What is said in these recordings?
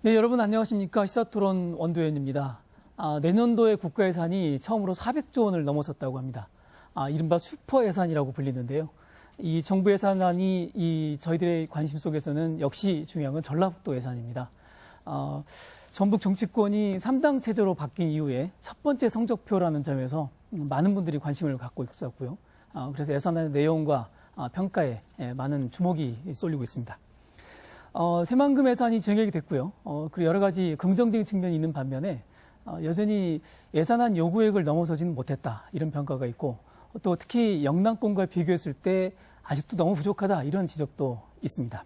네, 여러분 안녕하십니까? 시사토론 원도현입니다. 내년도에 국가 예산이 처음으로 400조 원을 넘어섰다고 합니다. 이른바 슈퍼 예산이라고 불리는데요. 이 정부 예산안이 저희들의 관심 속에서는 역시 중요한 건 전라북도 예산입니다. 전북 정치권이 3당 체제로 바뀐 이후에 첫 번째 성적표라는 점에서 많은 분들이 관심을 갖고 있었고요. 그래서 예산안의 내용과 평가에 많은 주목이 쏠리고 있습니다. 새만금 예산이 증액이 됐고요. 그리고 여러 가지 긍정적인 측면이 있는 반면에 여전히 예산안 요구액을 넘어서지는 못했다. 이런 평가가 있고 또 특히 영남권과 비교했을 때 아직도 너무 부족하다. 이런 지적도 있습니다.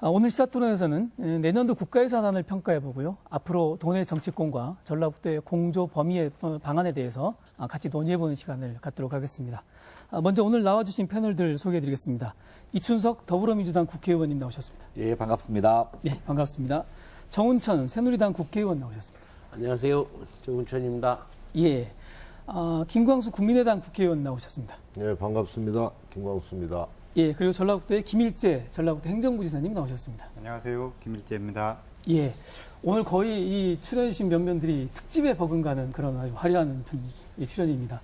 오늘 시사토론에서는 내년도 국가예산안을 평가해보고요. 앞으로 도내 정치권과 전라북도의 공조 범위 방안에 대해서 같이 논의해보는 시간을 갖도록 하겠습니다. 먼저 오늘 나와주신 패널들 소개해드리겠습니다. 이춘석 더불어민주당 국회의원님 나오셨습니다. 예, 반갑습니다. 네, 반갑습니다. 정운천 새누리당 국회의원 나오셨습니다. 안녕하세요. 정운천입니다. 예, 김광수 국민의당 국회의원 나오셨습니다. 네, 반갑습니다. 김광수입니다. 예, 그리고 전라북도의 김일재 전라북도 행정부지사님 나오셨습니다. 안녕하세요. 김일재입니다. 예, 오늘 거의 이 출연해주신 면면들이 특집에 버금가는 그런 아주 화려한 출연입니다.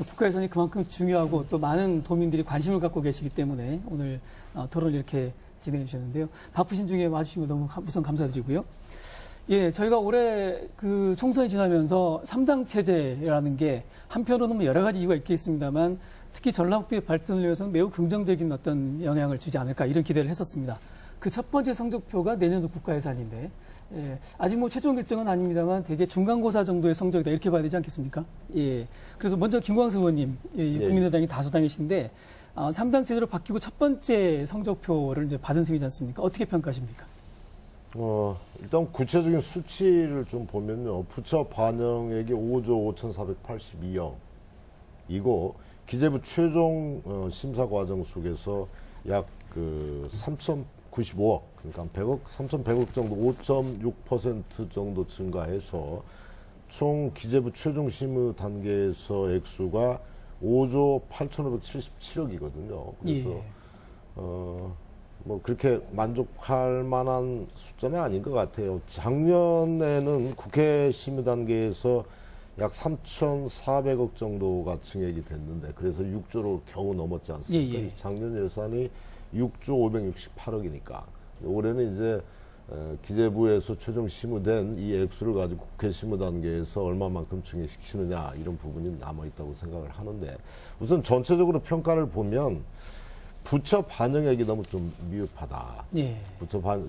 국가 예산이 그만큼 중요하고 또 많은 도민들이 관심을 갖고 계시기 때문에 오늘 토론을 이렇게 진행해 주셨는데요. 바쁘신 중에 와주신 거 너무 우선 감사드리고요. 예, 저희가 올해 그 총선이 지나면서 3당 체제라는 게 한편으로는 여러 가지 이유가 있겠습니다만 특히 전라북도의 발전을 위해서는 매우 긍정적인 어떤 영향을 주지 않을까 이런 기대를 했었습니다. 그 첫 번째 성적표가 내년도 국가 예산인데 예, 아직 뭐 최종 결정은 아닙니다만 되게 중간고사 정도의 성적이다 이렇게 봐야 되지 않겠습니까? 예. 그래서 먼저 김광수 의원님, 국민의당이 다수당이신데 3당 체제로 바뀌고 첫 번째 성적표를 이제 받은 셈이지 않습니까? 어떻게 평가하십니까? 일단 구체적인 수치를 좀 보면요. 부처 반영액이 5조 5,482억 이고 기재부 최종 심사 과정 속에서 약 3,095억, 그러니까 100억, 3,100억 정도, 5.6% 정도 증가해서 총 기재부 최종 심의 단계에서 액수가 5조 8,577억이거든요. 그래서 예. 뭐 그렇게 만족할 만한 숫자는 아닌 것 같아요. 작년에는 국회 심의 단계에서 약 3,400억 정도가 증액이 됐는데 그래서 6조를 겨우 넘었지 않습니까? 예. 작년 예산이 6조 568억이니까 올해는 이제 기재부에서 최종 심의된 이 액수를 가지고 국회 심의 단계에서 얼마만큼 증액시키느냐 이런 부분이 남아있다고 생각을 하는데 우선 전체적으로 평가를 보면 부처 반영액이 너무 좀 미흡하다. 예.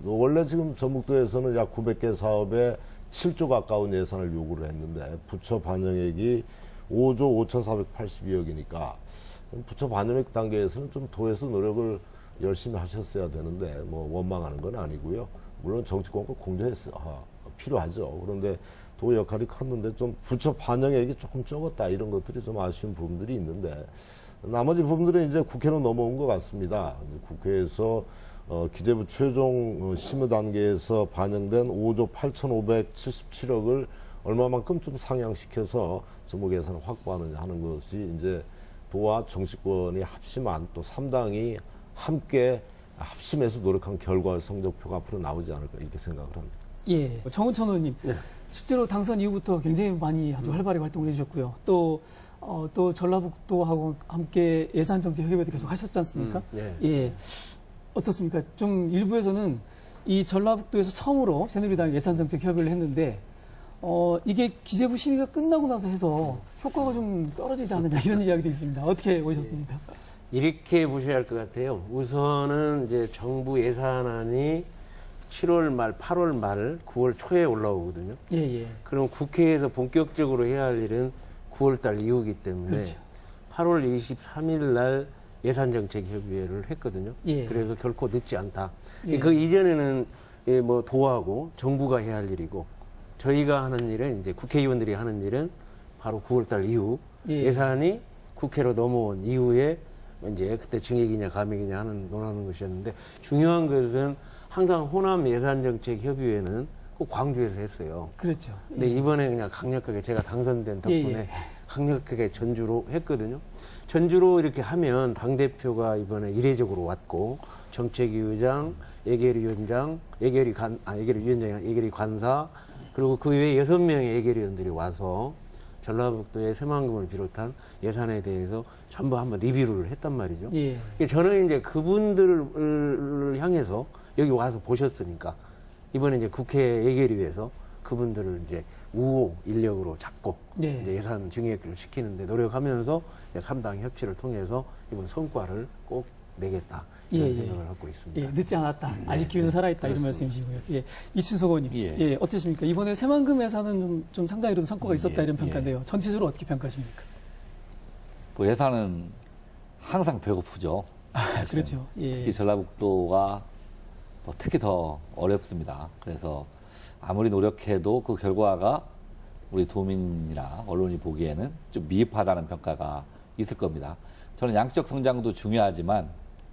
원래 지금 전북도에서는 약 900개 사업에 7조 가까운 예산을 요구를 했는데 부처 반영액이 5조 5,482억이니까 부처 반영액 단계에서는 좀 도에서 노력을 열심히 하셨어야 되는데 뭐 원망하는 건 아니고요. 물론 정치권과 필요하죠. 그런데 도 역할이 컸는데 좀 부처 반영액이 조금 적었다 이런 것들이 좀 아쉬운 부분들이 있는데 나머지 부분들은 이제 국회로 넘어온 것 같습니다. 국회에서 기재부 최종 심의 단계에서 반영된 5조 8,577억을 얼마만큼 좀 상향시켜서 정부 예산을 확보하느냐 하는 것이 이제 도와 정치권이 합심한 또 3당이 함께 합심해서 노력한 결과 성적표가 앞으로 나오지 않을까 이렇게 생각을 합니다. 예, 정운천 의원님, 네. 실제로 당선 이후부터 굉장히 많이 아주 활발하게 활동을 해주셨고요. 또 전라북도하고 함께 예산정책협의회도 계속 하셨지 않습니까? 네. 예, 어떻습니까? 좀 일부에서는 이 전라북도에서 처음으로 새누리당 예산정책협의회를 했는데 이게 기재부 심의가 끝나고 나서 해서 효과가 좀 떨어지지 않느냐 이런 이야기도 있습니다. 어떻게 보셨습니까? 이렇게 보셔야 할 것 같아요. 우선은 이제 정부 예산안이 7월 말, 8월 말, 9월 초에 올라오거든요. 예, 예. 그럼 국회에서 본격적으로 해야 할 일은 9월 달 이후이기 때문에 그렇죠. 8월 23일 날 예산정책협의회를 했거든요. 예. 그래서 결코 늦지 않다. 예. 그 이전에는 뭐 도하고 정부가 해야 할 일이고 저희가 하는 일은 이제 국회의원들이 하는 일은 바로 9월 달 이후 예. 예산이 국회로 넘어온 이후에 이제 그때 증액이냐 감액이냐 논하는 것이었는데 중요한 것은 항상 호남 예산정책협의회는 꼭 광주에서 했어요. 그렇죠. 근데 이번에 그냥 강력하게 제가 당선된 덕분에 예. 강력하게 전주로 했거든요. 전주로 이렇게 하면 당대표가 이번에 이례적으로 왔고, 정책위 의장, 예결위원장, 예결위 관사, 그리고 그 외에 6명의 예결위원들이 와서 전라북도의 새만금을 비롯한 예산에 대해서 전부 한번 리뷰를 했단 말이죠. 예. 저는 이제 그분들을 향해서 여기 와서 보셨으니까 이번에 이제 국회 예결위에서 그분들을 이제 우호 인력으로 잡고 네. 이제 예산 증액을 시키는데 노력하면서 3당 협치를 통해서 이번 성과를 꼭 내겠다 이런 예, 예. 생각을 갖고 있습니다. 예, 늦지 않았다. 아직 기회는 살아있다. 이런 말씀이시고요. 예, 이춘석 의원님, 예. 예, 어떠십니까? 이번에 새만금 예산은 좀 상당히 좀 성과가 있었다 예, 이런 평가인데요. 전체적으로 어떻게 평가하십니까? 뭐 예산은 항상 배고프죠. 그렇죠. 예. 특히 전라북도가 뭐 특히 더 어렵습니다. 그래서 아무리 노력해도 그 결과가 우리 도민이나 언론이 보기에는 좀 미흡하다는 평가가 있을 겁니다. 저는 양적 성장도 중요하지만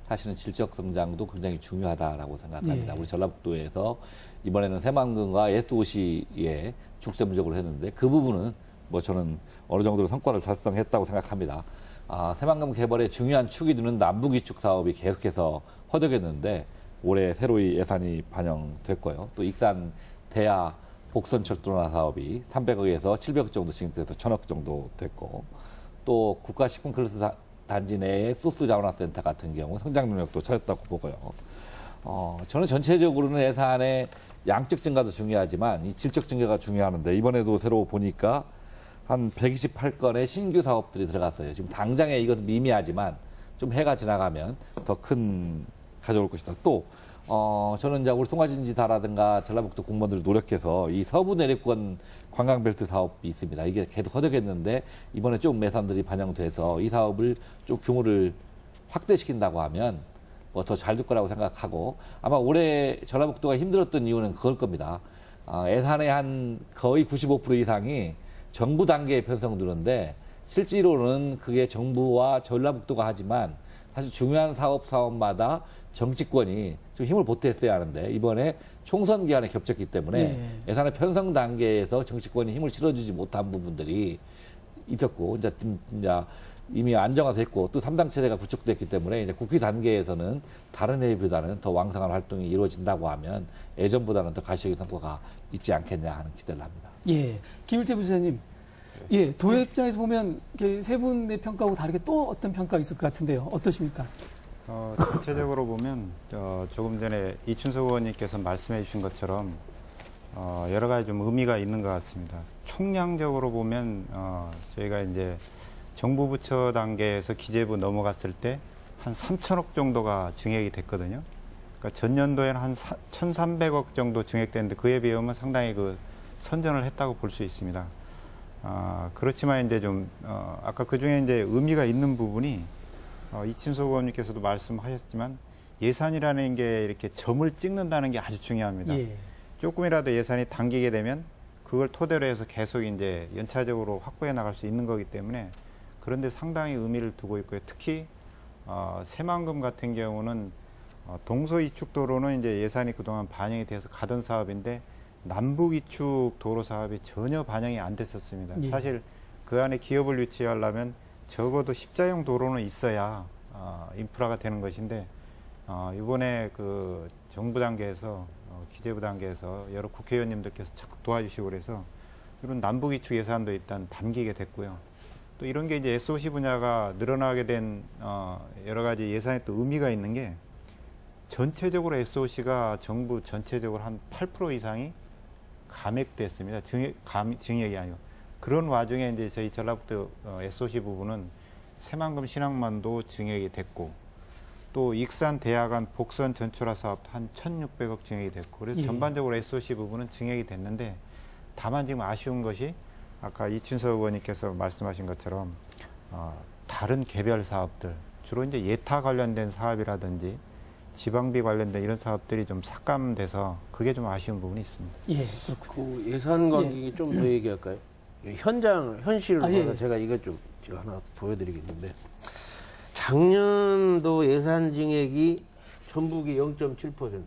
사실은 질적 성장도 굉장히 중요하다라고 생각합니다. 예. 우리 전라북도에서 이번에는 새만금과 SOC에 중점적으로 했는데 그 부분은 뭐 저는 어느 정도로 성과를 달성했다고 생각합니다. 새만금 개발의 중요한 축이 되는 남북이축 사업이 계속해서 허덕였는데 올해 새로이 예산이 반영됐고요. 또 익산 대야 복선철도나 사업이 300억에서 700억 정도 진행돼서 1000억 정도 됐고 또 국가식품클러스터 단지 내에 소스 자원화센터 같은 경우 성장 능력도 찾았다고 보고요. 저는 전체적으로는 예산의 양적 증가도 중요하지만 이 질적 증가가 중요하는데 이번에도 새로 보니까 한 128건의 신규 사업들이 들어갔어요. 지금 당장에 이것은 미미하지만 좀 해가 지나가면 더 큰 가져올 것이다. 또 저는 이제 우리 송화진지다라든가 전라북도 공무원들이 노력해서 이 서부 내륙권 관광벨트 사업이 있습니다. 이게 계속 허덕였는데 이번에 좀 예산들이 반영돼서 이 사업을 좀 규모를 확대시킨다고 하면 뭐 더 잘 될 거라고 생각하고 아마 올해 전라북도가 힘들었던 이유는 그걸 겁니다. 예산의 한 거의 95% 이상이 정부 단계에 편성되는데 실제로는 그게 정부와 전라북도가 하지만 사실 중요한 사업마다 정치권이 좀 힘을 보탰어야 하는데 이번에 총선 기한에 겹쳤기 때문에 네. 예산의 편성 단계에서 정치권이 힘을 실어주지 못한 부분들이 있었고 이제 이미 안정화됐고 또 3당 체제가 구축됐기 때문에 이제 국회 단계에서는 다른 해보다는 더 왕성한 활동이 이루어진다고 하면 예전보다는 더 가시적인 성과가 있지 않겠냐 하는 기대를 합니다. 예, 김일재 부지사님, 예, 도의 입장에서 보면 이렇게 세 분의 평가하고 다르게 또 어떤 평가가 있을 것 같은데요. 어떠십니까? 전체적으로 보면 조금 전에 이춘석 의원님께서 말씀해 주신 것처럼 여러 가지 좀 의미가 있는 것 같습니다. 총량적으로 보면 저희가 이제 정부 부처 단계에서 기재부 넘어갔을 때 한 3천억 정도가 증액이 됐거든요. 그러니까 전년도에는 한 1,300억 정도 증액됐는데 그에 비하면 상당히 그 선전을 했다고 볼 수 있습니다. 그렇지만 이제 좀 아까 그 중에 이제 의미가 있는 부분이 이춘석 의원님께서도 말씀하셨지만 예산이라는 게 이렇게 점을 찍는다는 게 아주 중요합니다. 예. 조금이라도 예산이 당기게 되면 그걸 토대로 해서 계속 이제 연차적으로 확보해 나갈 수 있는 거기 때문에 그런데 상당히 의미를 두고 있고요. 특히 새만금 같은 경우는 동서이축도로는 이제 예산이 그동안 반영이 돼서 가던 사업인데 남북이축 도로 사업이 전혀 반영이 안 됐었습니다. 예. 사실 그 안에 기업을 유치하려면 적어도 십자형 도로는 있어야 인프라가 되는 것인데 이번에 그 정부 단계에서 기재부 단계에서 여러 국회의원님들께서 적극 도와주시고 그래서 이런 남북이축 예산도 일단 담기게 됐고요. 또 이런 게 이제 SOC 분야가 늘어나게 된 여러 가지 예산에 또 의미가 있는 게 전체적으로 SOC가 정부 전체적으로 한 8% 이상이 감액됐습니다. 증액이 아니고. 그런 와중에 이제 저희 전라북도 SOC 부분은 새만금 신항만도 증액이 됐고 또 익산 대야간 복선 전철화 사업도 한 1,600억 증액이 됐고 그래서 예. 전반적으로 SOC 부분은 증액이 됐는데 다만 지금 아쉬운 것이 아까 이춘석 의원님께서 말씀하신 것처럼 다른 개별 사업들 주로 이제 예타 관련된 사업이라든지 지방비 관련된 이런 사업들이 좀 삭감돼서 그게 좀 아쉬운 부분이 있습니다. 예, 그렇군요. 그 예산 관계 좀 더 얘기할까요? 현실로 예. 제가 이거 좀 제가 하나 보여드리겠는데 작년도 예산 증액이 전북이 0.7%,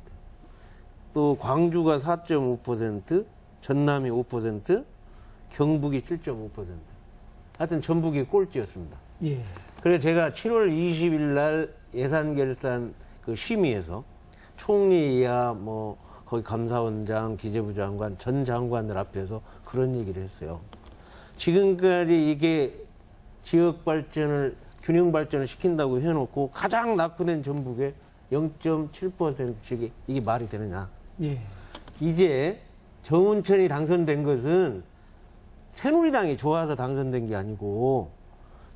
또 광주가 4.5%, 전남이 5%, 경북이 7.5%. 하여튼 전북이 꼴찌였습니다. 예. 그래서 제가 7월 20일 날 예산결산 그 심의에서 총리 이하 뭐 거기 감사원장, 기재부 장관, 전 장관들 앞에서 그런 얘기를 했어요. 지금까지 이게 지역 발전을 균형 발전을 시킨다고 해놓고 가장 낙후된 전북에 0.7%씩이 이게 말이 되느냐. 예. 이제 정운천이 당선된 것은 새누리당이 좋아서 당선된 게 아니고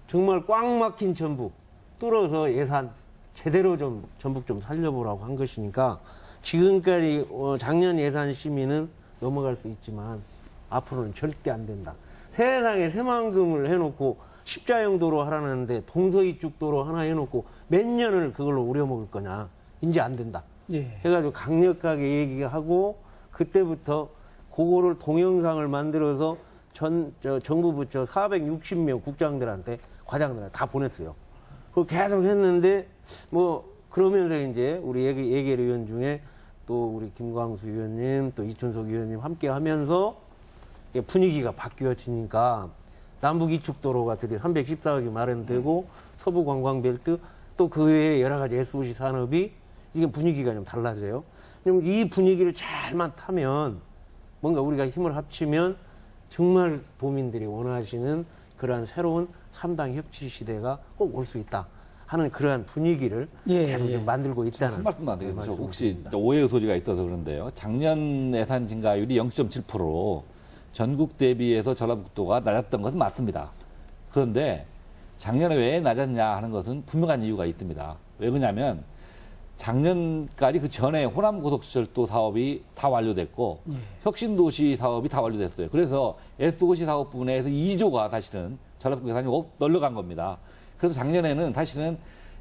정말 꽉 막힌 전북 뚫어서 예산 제대로 좀 전북 좀 살려보라고 한 것이니까 지금까지 작년 예산 심의는 넘어갈 수 있지만 앞으로는 절대 안 된다. 세상에 새만금을 해놓고 십자형 도로 하라는데 동서이쪽 도로 하나 해놓고 몇 년을 그걸로 우려먹을 거냐. 이제 안 된다. 예. 해가지고 강력하게 얘기하고 그때부터 그거를 동영상을 만들어서 정부 부처 460명 국장들한테 과장들한테 다 보냈어요. 그걸 계속 했는데 뭐 그러면서 이제 우리 예결위원 중에 또 우리 김광수 의원님 또 이춘석 의원님 함께 하면서 분위기가 바뀌어지니까 남북 이축 도로가 드디어 314억이 마련되고 서부 관광벨트 또 그 외에 여러 가지 SOC 산업이 이게 분위기가 좀 달라져요. 그럼 이 분위기를 잘만 타면 뭔가 우리가 힘을 합치면 정말 도민들이 원하시는 그러한 새로운 3당 협치 시대가 꼭 올 수 있다 하는 그러한 분위기를 계속 좀 만들고 있다는 한 말씀만 안 되겠죠. 말씀을 혹시 드립니다. 오해의 소지가 있어서 그런데요. 작년 예산 증가율이 0.7%로 전국 대비해서 전라북도가 낮았던 것은 맞습니다. 그런데 작년에 왜 낮았냐 하는 것은 분명한 이유가 있습니다. 왜 그러냐면 작년까지 그 전에 호남 고속철도 사업이 다 완료됐고 혁신도시 사업이 다 완료됐어요. 그래서 SOC 사업 부분에서 2조가 사실은 전라북도 예산이 널려간 겁니다. 그래서 작년에는 사실은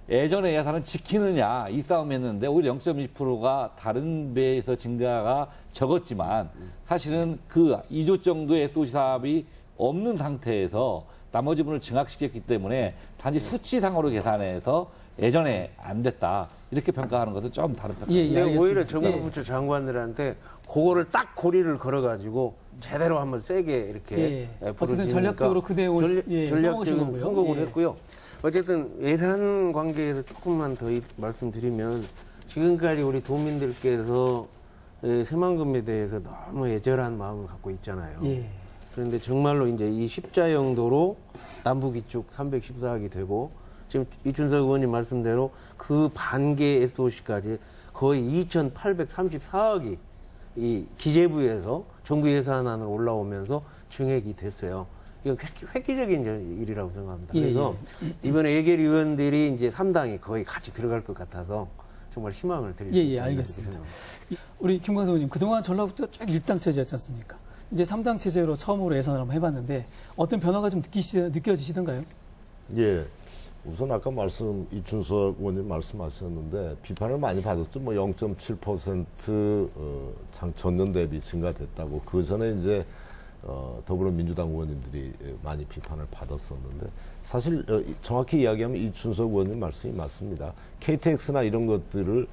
예전의 예산을 지키느냐 이 싸움이었는데 오히려 0.2%가 다른 배에서 증가가 적었지만 사실은 그 2조 정도의 SOC 사업이 없는 상태에서 나머지 분을 증액시켰기 때문에 단지 수치상으로 계산해서 예전에 안 됐다. 이렇게 평가하는 것은 좀 다른 평가. 예, 근데 알겠습니다. 오히려 정부 부처 장관들한테 그거를 딱 고리를 걸어가지고 제대로 한번 세게 이렇게 어쨌든 전략적으로 그대에 올 전략적인 거고요. 성공을 예. 했고요. 어쨌든 예산 관계에서 조금만 더 말씀드리면 지금까지 우리 도민들께서 새만금에 대해서 너무 애절한 마음을 갖고 있잖아요. 예. 그런데 정말로 이제 이 십자형 도로 남북 이쪽 314억이 되고 지금 이춘석 의원님 말씀대로 그 반개 SOC까지 거의 2,834억이 이 기재부에서 정부 예산안으로 올라오면서 증액이 됐어요. 이거 획기적인 일이라고 생각합니다. 그래서 이번에 예결위원들이 이제 3당이 거의 같이 들어갈 것 같아서 정말 희망을 드립니다. 예, 알겠습니다. 우리 김광수 의원님, 그동안 전라북도 쭉 1당 체제였지 않습니까? 이제 3당 체제로 처음으로 예산을 한번 해봤는데 어떤 변화가 좀 느껴지시던가요? 예. 우선 아까 이춘석 의원님 말씀하셨는데 비판을 많이 받았죠. 뭐 0.7% 전년 대비 증가됐다고. 그 전에 이제 더불어민주당 의원님들이 많이 비판을 받았었는데 사실 정확히 이야기하면 이춘석 의원님 말씀이 맞습니다. KTX나 이런 것들을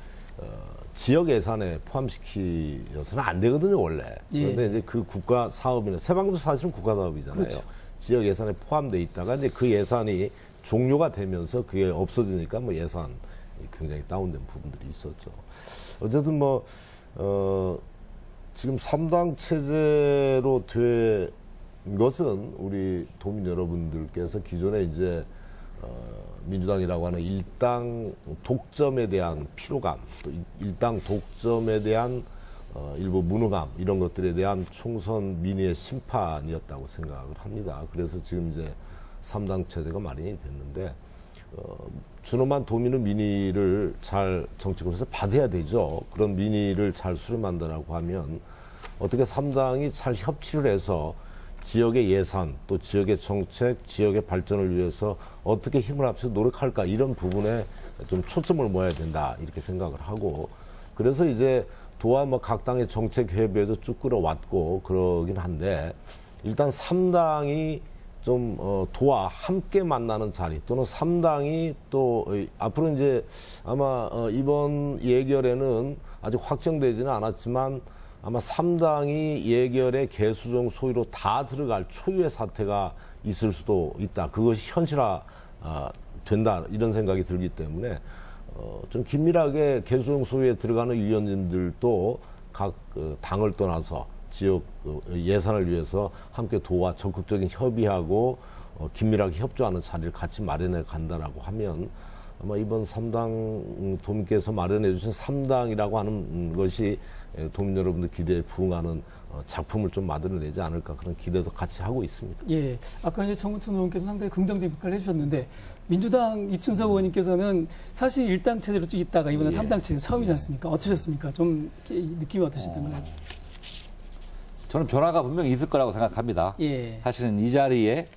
지역 예산에 포함시켜서는 안 되거든요, 원래. 그런데 이제 그 국가 사업이나 새방도 사실은 국가 사업이잖아요. 그렇죠. 지역 예산에 포함돼 있다가 이제 그 예산이 종료가 되면서 그게 없어지니까 뭐 예산 굉장히 다운된 부분들이 있었죠. 어쨌든 뭐 지금 3당 체제로 된 것은 우리 도민 여러분들께서 기존에 이제 민주당이라고 하는 일당 독점에 대한 피로감, 또 일당 독점에 대한 일부 무능함 이런 것들에 대한 총선 민의의 심판이었다고 생각을 합니다. 그래서 지금 이제 3당 체제가 마련이 됐는데 준엄한 도민의 민의를 잘 정치권에서 받아야 되죠. 그런 민의를 잘 수렴한다라고 하면 어떻게 3당이 잘 협치를 해서 지역의 예산 또 지역의 정책, 지역의 발전을 위해서 어떻게 힘을 합쳐서 노력할까 이런 부분에 좀 초점을 모아야 된다 이렇게 생각을 하고 그래서 이제 도와 뭐 각 당의 정책 협의에도 쭉 끌어왔고 그러긴 한데 일단 3당이 좀 도와 함께 만나는 자리 또는 3당이 또 앞으로 이제 아마 이번 예결에는 아직 확정되지는 않았지만 아마 3당이 예결의 개수정 소위로 다 들어갈 초유의 사태가 있을 수도 있다. 그것이 현실화 된다 이런 생각이 들기 때문에 좀 긴밀하게 개소용 소위에 들어가는 위원님들도 각 당을 떠나서 지역 예산을 위해서 함께 도와 적극적인 협의하고 긴밀하게 협조하는 자리를 같이 마련해 간다라고 하면 아마 이번 3당 도민께서 마련해 주신 3당이라고 하는 것이 도민 여러분들 기대에 부응하는 작품을 좀 만들어내지 않을까 그런 기대도 같이 하고 있습니다. 예, 아까 이제 정우천 의원께서 상당히 긍정적인 평가를 해주셨는데 민주당 이춘석 의원님께서는 사실 1당 체제로 쭉 있다가 이번에 3당 체제 처음이지 않습니까? 어떠셨습니까? 좀 느낌이 어떠셨던가요? 저는 변화가 분명히 있을 거라고 생각합니다. 예. 사실은 이 자리에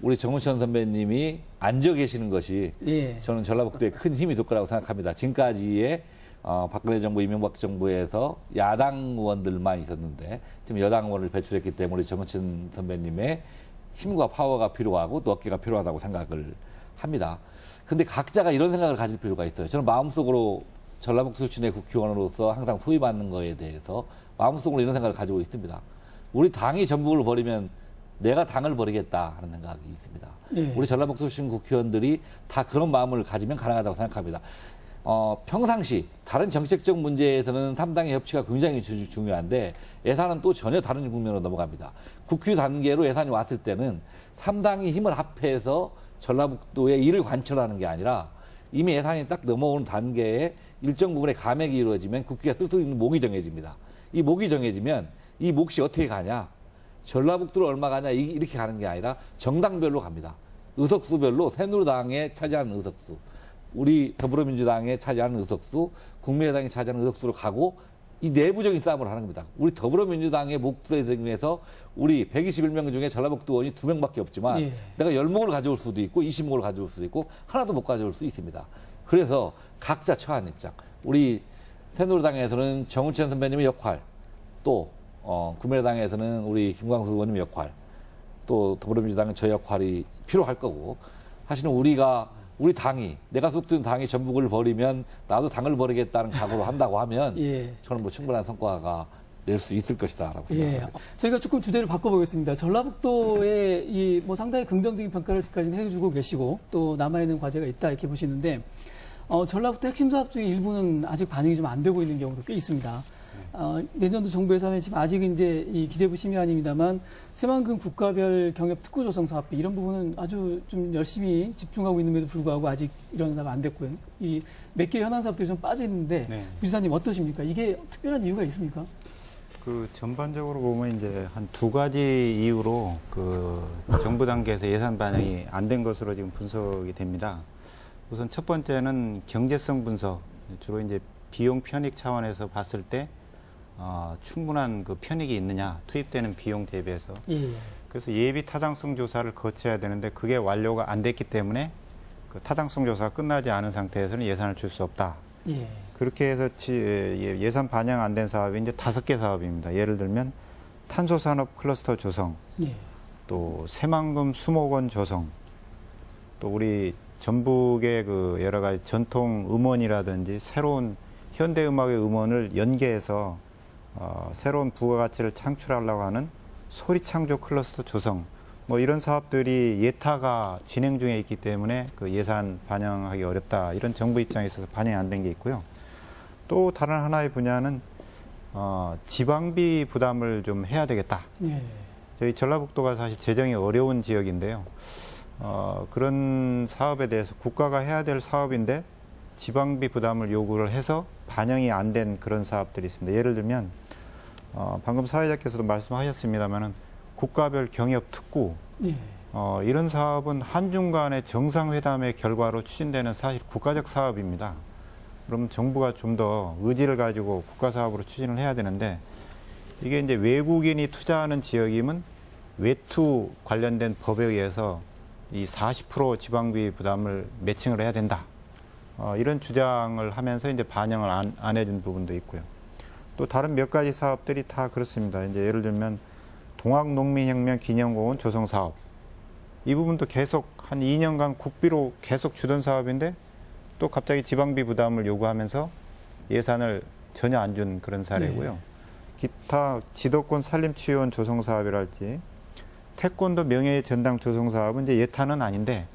우리 정우천 선배님이 앉아 계시는 것이 예. 저는 전라북도에 큰 힘이 될 거라고 생각합니다. 지금까지의 박근혜 정부, 이명박 정부에서 야당 의원들만 있었는데 지금 여당 의원을 배출했기 때문에 우리 정우천 선배님의 힘과 파워가 필요하고 또 어깨가 필요하다고 생각을 합니다. 근데 각자가 이런 생각을 가질 필요가 있어요. 저는 마음속으로 전라북도 출신의 국회의원으로서 항상 소위받는 거에 대해서 마음속으로 이런 생각을 가지고 있습니다. 우리 당이 전북을 버리면 내가 당을 버리겠다 하는 생각이 있습니다. 예. 우리 전라북도 출신 국회의원들이 다 그런 마음을 가지면 가능하다고 생각합니다. 평상시 다른 정책적 문제에서는 3당의 협치가 굉장히 중요한데 예산은 또 전혀 다른 국면으로 넘어갑니다. 국회 단계로 예산이 왔을 때는 3당이 힘을 합해서 전라북도의 일을 관철하는 게 아니라 이미 예산이 딱 넘어오는 단계에 일정 부분의 감액이 이루어지면 국회가 쓸 수 있는 목이 정해집니다. 이 목이 정해지면 이 몫이 어떻게 가냐? 전라북도로 얼마 가냐? 이렇게 가는 게 아니라 정당별로 갑니다. 의석수별로 새누리당에 차지하는 의석수, 우리 더불어민주당에 차지하는 의석수, 국민의당이 차지하는 의석수로 가고 이 내부적인 싸움을 하는 겁니다. 우리 더불어민주당의 몫에 대해서 우리 121명 중에 전라북도 의원이 2명밖에 없지만 예. 내가 10목을 가져올 수도 있고 20목을 가져올 수도 있고 하나도 못 가져올 수 있습니다. 그래서 각자 처한 입장. 우리 새누리당에서는 정우천 선배님의 역할, 또 국민의당에서는 우리 김광수 의원님의 역할, 또 더불어민주당은 저 역할이 필요할 거고 사실은 우리 당이 내가 속든 당이 전북을 버리면 나도 당을 버리겠다는 각오로 한다고 하면 예. 저는 뭐 충분한 성과가 낼 수 있을 것이다라고 생각합니다. 예. 저희가 조금 주제를 바꿔보겠습니다. 전라북도에 이 뭐 상당히 긍정적인 평가를 지금까지 해주고 계시고 또 남아있는 과제가 있다 이렇게 보시는데 전라북도 핵심 사업 중에 일부는 아직 반영이 좀 안 되고 있는 경우도 꽤 있습니다. 내년도 정부 예산에 지금 아직 이제 이 기재부 심의안입니다만 새만금 국가별 경협 특구 조성 사업비 이런 부분은 아주 좀 열심히 집중하고 있는데도 불구하고 아직 이런 사업 안 됐고요. 이 몇 개 현안 사업들이 좀 빠져 있는데 네. 부지사님 어떠십니까? 이게 특별한 이유가 있습니까? 그 전반적으로 보면 이제 한 2가지 이유로 그 정부 단계에서 예산 반영이 안 된 것으로 지금 분석이 됩니다. 우선 첫 번째는 경제성 분석, 주로 이제 비용 편익 차원에서 봤을 때 충분한 그 편익이 있느냐, 투입되는 비용 대비해서. 예. 그래서 예비 타당성 조사를 거쳐야 되는데 그게 완료가 안 됐기 때문에 그 타당성 조사가 끝나지 않은 상태에서는 예산을 줄 수 없다. 예. 그렇게 해서 예산 반영 안 된 사업이 이제 5개 사업입니다. 예를 들면 탄소산업 클러스터 조성, 예. 또 새만금 수목원 조성, 또 우리 전북의 그 여러 가지 전통 음원이라든지 새로운 현대음악의 음원을 연계해서 새로운 부가가치를 창출하려고 하는 소리창조 클러스터 조성, 뭐 이런 사업들이 예타가 진행 중에 있기 때문에 그 예산 반영하기 어렵다. 이런 정부 입장에 있어서 반영이 안 된 게 있고요. 또 다른 하나의 분야는 지방비 부담을 좀 해야 되겠다. 예. 저희 전라북도가 사실 재정이 어려운 지역인데요. 그런 사업에 대해서 국가가 해야 될 사업인데 지방비 부담을 요구를 해서 반영이 안 된 그런 사업들이 있습니다. 예를 들면 방금 사회자께서도 말씀하셨습니다마는 국가별 경협 특구 예. 이런 사업은 한중 간의 정상회담의 결과로 추진되는 사실 국가적 사업입니다. 그럼 정부가 좀 더 의지를 가지고 국가 사업으로 추진을 해야 되는데 이게 이제 외국인이 투자하는 지역이면 외투 관련된 법에 의해서 이 40% 지방비 부담을 매칭을 해야 된다. 이런 주장을 하면서 이제 반영을 안 해준 부분도 있고요. 또 다른 몇 가지 사업들이 다 그렇습니다. 이제 예를 들면 동학농민혁명 기념공원 조성 사업. 이 부분도 계속 한 2년간 국비로 계속 주던 사업인데 또 갑자기 지방비 부담을 요구하면서 예산을 전혀 안 준 그런 사례고요. 네. 기타 지도권 산림치유원 조성 사업이랄지 태권도 명예의 전당 조성 사업은 이제 예타는 아닌데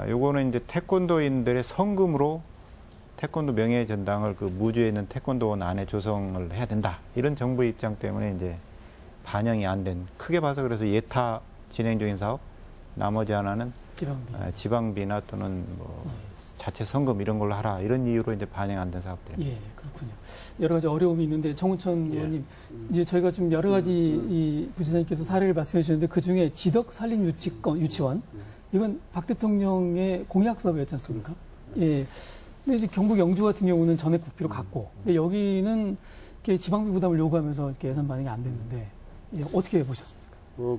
요거는 이제 태권도인들의 성금으로 태권도 명예 전당을 그 무주에 있는 태권도원 안에 조성을 해야 된다. 이런 정부 입장 때문에 이제 반영이 안 된, 크게 봐서 그래서 예타 진행 중인 사업, 나머지 하나는 지방비. 지방비나 또는 뭐 자체 성금 이런 걸로 하라. 이런 이유로 이제 반영 안 된 사업들입니다. 예, 그렇군요. 여러 가지 어려움이 있는데 정우천 의원님, 이제 저희가 좀 여러 가지 이 부지사님께서 사례를 말씀해 주셨는데 그 중에 지덕 산림 유치원 이건 박 대통령의 공약 사업이었지 않습니까? 예. 근데 이제 경북 영주 같은 경우는 전액 국비로 갔고, 근데 여기는 이렇게 지방비 부담을 요구하면서 이렇게 예산 반영이 안 됐는데 예, 어떻게 보셨습니까?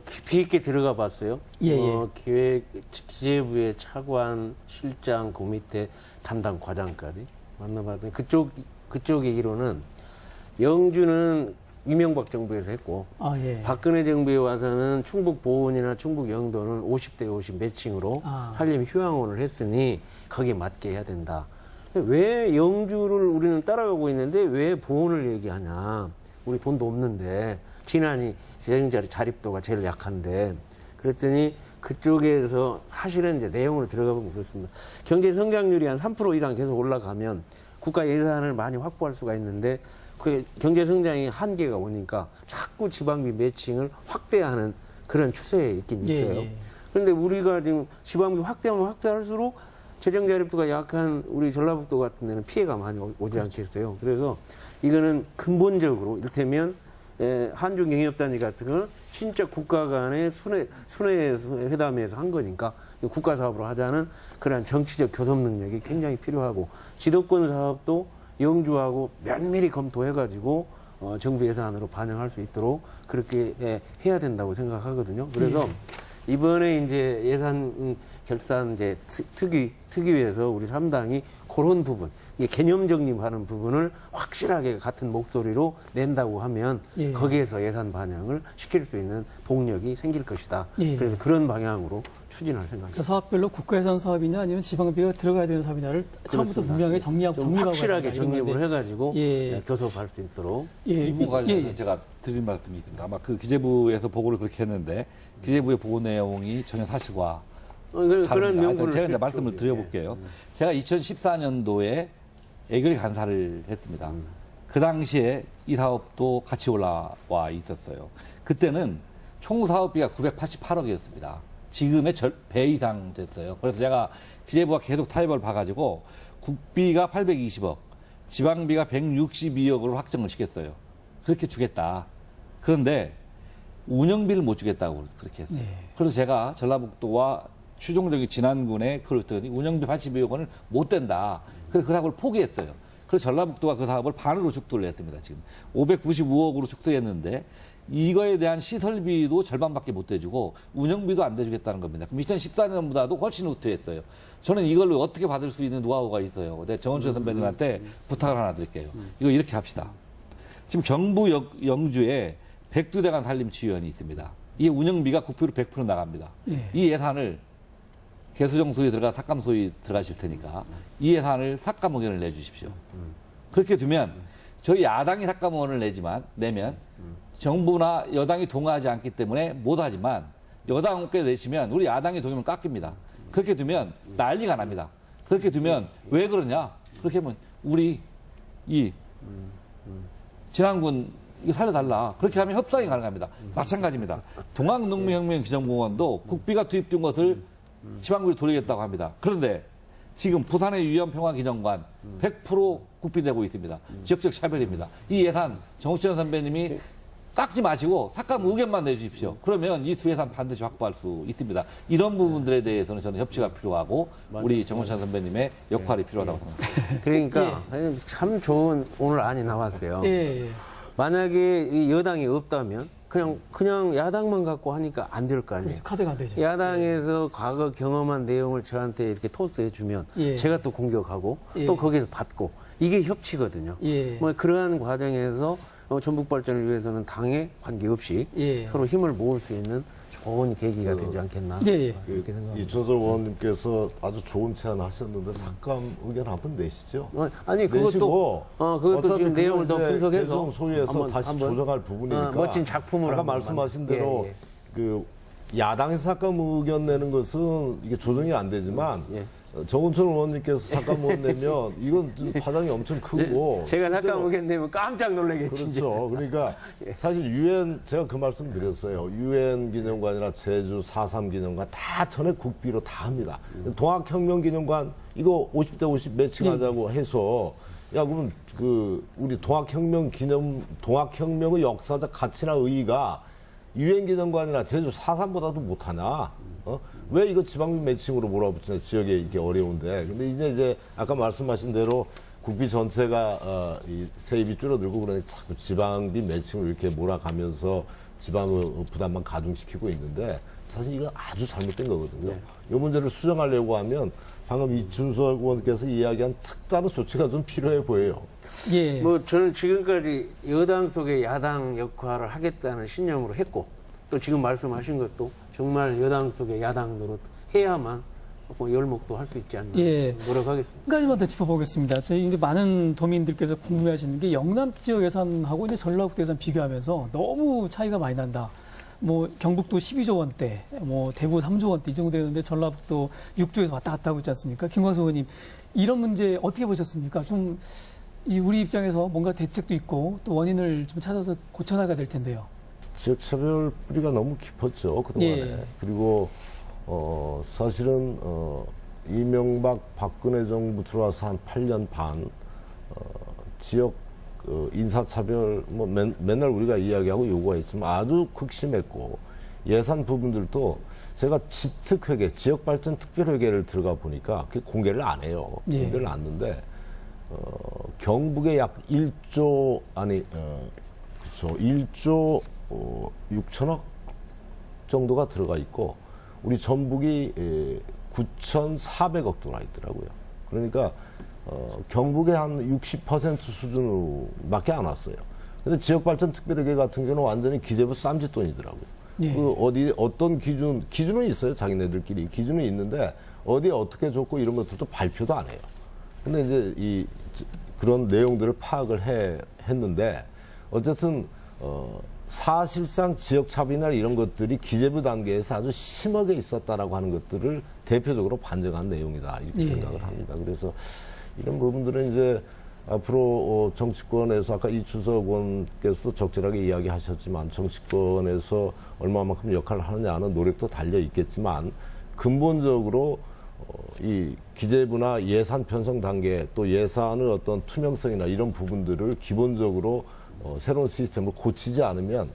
깊이 있게 들어가 봤어요. 예, 예. 기재부의 차관, 실장, 그 밑에 담당 과장까지 만나봤더니 그쪽 얘기로는 영주는 이명박 정부에서 했고, 예. 박근혜 정부에 와서는 충북 보은이나 충북 영도는 50대 50 매칭으로 산림 휴양원을 했더니 거기에 맞게 해야 된다. 왜 영주를 우리는 따라가고 있는데 왜 보은을 얘기하냐. 우리 돈도 없는데, 지난이 재정 자립도가 제일 약한데. 그랬더니 그쪽에서 사실은 이제 내용으로 들어가보면 그렇습니다. 경제 성장률이 한 3% 이상 계속 올라가면 국가 예산을 많이 확보할 수가 있는데 그 경제 성장이 한계가 오니까 자꾸 지방비 매칭을 확대하는 그런 추세에 있긴 있어요. 예. 그런데 우리가 지금 지방비 확대하면 확대할수록 재정 자립도가 약한 우리 전라북도 같은 데는 피해가 많이 오지 않겠어요. 그래서 이거는 근본적으로 이를테면 한중경협단지 같은 건 진짜 국가 간의 순회 회담에서 한 거니까 국가 사업으로 하자는 그러한 정치적 교섭 능력이 굉장히 필요하고, 지도권 사업도 영주하고 면밀히 검토해가지고 정부 예산으로 반영할 수 있도록 그렇게 해야 된다고 생각하거든요. 그래서 이번에 이제 예산 결산 이제 특위에서 우리 3당이 그런 부분, 개념 정립하는 부분을 확실하게 같은 목소리로 낸다고 하면 예. 거기에서 예산 반영을 시킬 수 있는 동력이 생길 것이다. 예. 그래서 그런 방향으로 추진할 생각입니다. 그 사업별로 국가예산 사업이냐 아니면 지방비가 들어가야 되는 사업이냐를 처음부터 분명하게 좀 정리하고 확실하게 정립을 해가지고 예. 교섭할 수 있도록. 예. 이 부분 관련해서 제가 드릴 말씀이 있습니다. 아마 그 기재부에서 보고를 그렇게 했는데 기재부의 보고 내용이 전혀 사실과 그런 명분을 제가 이제 말씀을 드려볼게요. 제가 2014년도에 애결이 간사를 했습니다. 그 당시에 이 사업도 같이 올라와 있었어요. 그때는 총 사업비가 988억이었습니다. 지금의 배 이상 됐어요. 그래서 제가 기재부가 계속 타협을 봐가지고 국비가 820억, 지방비가 162억으로 확정을 시켰어요. 그렇게 주겠다. 그런데 운영비를 못 주겠다고 그렇게 했어요. 네. 그래서 제가 전라북도와 최종적인 진안군에 그랬더니 운영비 82억 원을 못 된다. 그래서 그 사업을 포기했어요. 그래서 전라북도가 그 사업을 반으로 축소를 했답니다. 지금 595억으로 축소했는데 이거에 대한 시설비도 절반밖에 못 대주고 운영비도 안 대주겠다는 겁니다. 그럼 2014년보다도 훨씬 후퇴했어요. 저는 이걸 어떻게 받을 수 있는 노하우가 있어요. 근데 정원춘 선배님한테 부탁을 하나 드릴게요. 이거 이렇게 합시다. 지금 경북 영주에 백두대간 산림치유원이 있습니다. 이게 운영비가 국비로 100% 나갑니다. 예. 이 예산을 개수정 소위 들어가 삭감 소위 들어가실 테니까 이 예산을 삭감 의견을 내주십시오. 그렇게 두면 저희 야당이 삭감 의원을 내면 정부나 여당이 동의하지 않기 때문에 못하지만 여당께서 내시면 우리 야당이 동의하면 깎입니다. 그렇게 두면 난리가 납니다. 그렇게 두면 왜 그러냐? 그렇게 하면 우리 이 진안군 이거 살려달라. 그렇게 하면 협상이 가능합니다. 마찬가지입니다. 동학농민혁명기념공원도 국비가 투입된 것을 지방비로 돌리겠다고 합니다. 그런데 지금 부산의 위안평화기념관 100% 국비되고 있습니다. 지역적 차별입니다. 이 예산 정우천 선배님이 깎지 마시고 삭감 의견만 내주십시오. 그러면 이 두 예산 반드시 확보할 수 있습니다. 이런 부분들에 대해서는 저는 협치가 필요하고 우리 정우천 선배님의 역할이 필요하다고 생각합니다. 그러니까 참 좋은 오늘 안이 나왔어요. 예. 만약에 이 여당이 없다면 그냥 야당만 갖고 하니까 안 될 거 아니에요. 그렇죠. 카드가 안 되죠. 야당에서 과거 경험한 내용을 저한테 이렇게 토스해 주면 예. 제가 또 공격하고 예. 또 거기서 받고 이게 협치거든요. 예. 뭐 그러한 과정에서 전북 발전을 위해서는 당에 관계없이 예. 서로 힘을 모을 수 있는 좋은 계기가 되지 않겠나. 예, 예. 이렇게 생각합니다. 이철석 의원님께서 아주 좋은 제안 하셨는데 삭감 의견 한번 내시죠. 아니 내시고 그것도 지금 어차피 내용을 더 그건 이제 분석해서 개성 소위에서 다시 조정할 부분이니까 멋진 작품을 아까 한번 말씀하신 만들- 대로 예, 예. 그 야당에서 삭감 의견 내는 것은 이게 조정이 안 되지만 예. 정운철 의원님께서 삭감 의견 내면 이건 좀 파장이 엄청 크고 제가 실제로 잠깐 의견 내면 깜짝 놀라겠지. 이제. 그렇죠. 그러니까 사실 유엔 제가 그 말씀 드렸어요. 유엔 기념관이나 제주 4.3 기념관 다 전액 국비로 다 합니다. 동학혁명 기념관 이거 50대 50 매칭하자고 해서 야 그러면 그 우리 동학혁명의 역사적 가치나 의의가 유엔 기념관이나 제주 4.3보다도 못하냐? 왜 이거 지방비 매칭으로 몰아붙이냐? 지역에 이게 어려운데. 근데 이제 아까 말씀하신 대로 국비 전체가 이 세입이 줄어들고 그러니 자꾸 지방비 매칭을 이렇게 몰아가면서 지방의 부담만 가중시키고 있는데 사실 이건 아주 잘못된 거거든요. 이 문제를 수정하려고 하면 방금 이준석 의원께서 이야기한 특다른 조치가 좀 필요해 보여요. 예. 뭐 저는 지금까지 여당 속에 야당 역할을 하겠다는 신념으로 했고 또 지금 말씀하신 것도 정말 여당 속에 야당 노릇 해야만 뭐 열목도 할 수 있지 않나 예. 노력하겠습니다. 한 가지만 더 짚어보겠습니다. 저희 이제 많은 도민들께서 궁금해하시는 게 영남 지역 예산하고 이제 전라북도 예산 비교하면서 너무 차이가 많이 난다. 뭐 경북도 12조 원대, 뭐 대구 3조 원대 이 정도 되는데 전라북도 6조에서 왔다 갔다 하고 있지 않습니까? 김광수 의원님 이런 문제 어떻게 보셨습니까? 좀 이 우리 입장에서 뭔가 대책도 있고 또 원인을 좀 찾아서 고쳐나가야 될 텐데요. 지역차별 뿌리가 너무 깊었죠 그동안에. 예. 그리고 사실은 이명박 박근혜 정부 들어와서 한 8년 반 지역 인사차별 뭐 맨날 우리가 이야기하고 요구했지만 아주 극심했고 예산 부분들도 제가 지특회계 지역발전특별회계를 들어가 보니까 그게 공개를 안 해요. 예. 공개를 안 하는데 경북에 약 1조 그렇죠. 1조 6천억 정도가 들어가 있고 우리 전북이 9,400억 들어가 있더라고요. 그러니까 경북의 한 60% 수준으로밖에 안 왔어요. 근데 지역발전특별회계 같은 경우는 완전히 기재부 쌈짓돈이더라고요. 예. 그 어떤 기준은 있어요. 자기네들끼리 기준은 있는데 어디에 어떻게 줬고 이런 것들도 발표도 안 해요. 근데 이제 그런 내용들을 파악을 했는데 어쨌든 사실상 지역차별이나 이런 것들이 기재부 단계에서 아주 심하게 있었다라고 하는 것들을 대표적으로 반증한 내용이다 이렇게 예. 생각을 합니다. 그래서 이런 부분들은 이제 앞으로 정치권에서 아까 이준석 의원께서도 적절하게 이야기하셨지만 정치권에서 얼마만큼 역할을 하느냐는 노력도 달려 있겠지만 근본적으로 이 기재부나 예산 편성 단계 또 예산의 어떤 투명성이나 이런 부분들을 기본적으로 새로운 시스템을 고치지 않으면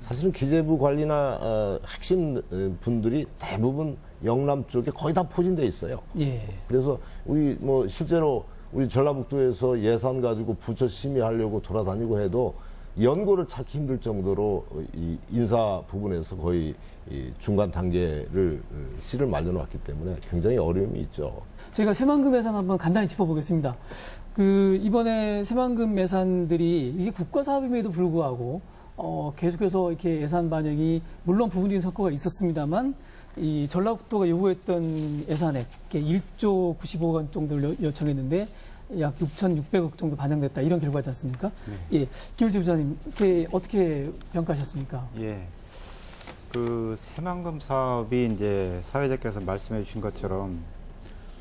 사실은 기재부 관리나 핵심 분들이 대부분 영남 쪽에 거의 다 포진돼 있어요. 예. 그래서 우리 뭐 실제로 우리 전라북도에서 예산 가지고 부처 심의하려고 돌아다니고 해도 연고를 찾기 힘들 정도로 이 인사 부분에서 거의 이 중간 단계를 실을 말려놓았기 때문에 굉장히 어려움이 있죠. 저희가 새만금 예산 한번 간단히 짚어보겠습니다. 이번에 새만금 예산들이 이게 국가 사업임에도 불구하고 계속해서 이렇게 예산 반영이 물론 부분적인 성과가 있었습니다만 이 전라북도가 요구했던 예산액 1조 95억 원 정도를 요청했는데 약 6,600억 정도 반영됐다 이런 결과지 않습니까? 네. 예, 김일재 부장님 이렇게 어떻게 평가하셨습니까? 예. 그 새만금 사업이 이제 사회자께서 말씀해 주신 것처럼